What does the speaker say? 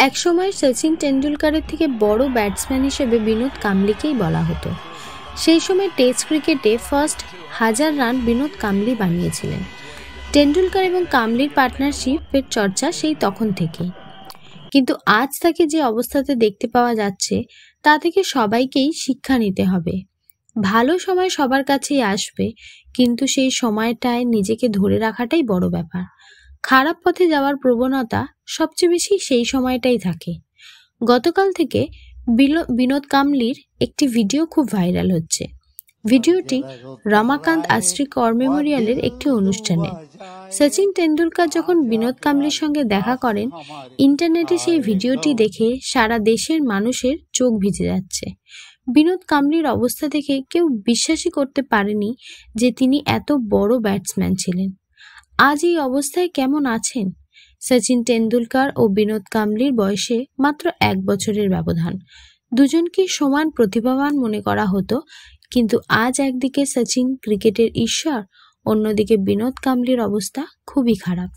একসময় সচিন টেন্ডুলকারের থেকে বড় ব্যাটসম্যান হিসেবে বিনোদ কাম্বলিকেই বলা হতো। সেই সময় টেস্ট ক্রিকেটে ফার্স্ট 1000 রান বিনোদ কাম্বলি বানিয়েছিলেন। টেন্ডুলকার এবং কাম্বলির পার্টনারশিপের চর্চা সেই তখন থেকেই। কিন্তু আজ তাকে যে অবস্থাতে দেখতে পাওয়া যাচ্ছে তা থেকে সবাইকেই শিক্ষা নিতে হবে। ভালো সময় সবার কাছেই আসবে, কিন্তু সেই সময়টায় নিজেকে ধরে রাখাটাই বড় ব্যাপার। খারাপ পথে যাওয়ার প্রবণতা সবচেয়ে বেশি সেই সময়টাই থাকে। গতকাল থেকে বিনোদ কাম্বলির একটি ভিডিও খুব ভাইরাল হচ্ছে। ভিডিওটি রমাকান্ত আশ্রী কর মেমোরিয়ালের একটি অনুষ্ঠানে। সচিন টেন্ডুলকার যখন বিনোদ কাম্বলির সঙ্গে দেখা করেন, ইন্টারনেটে সেই ভিডিওটি দেখে সারা দেশের মানুষের চোখ ভিজে যাচ্ছে। বিনোদ কাম্বলির অবস্থা দেখে কেউ বিশ্বাসই করতে পারেনি যে তিনি এত বড় ব্যাটসম্যান ছিলেন। আজ এই অবস্থায় কেমন আছেন? সচিন টেন্ডুলকার ও বিনোদ কাম্বলির বয়সে মাত্র 1 বছরের ব্যবধান। দুজনকে সমান প্রতিভাবান মনে করা হতো, কিন্তু আজ একদিকে সচিন ক্রিকেটের ঈশ্বর, অন্যদিকে বিনোদ কাম্বলির অবস্থা খুবই খারাপ।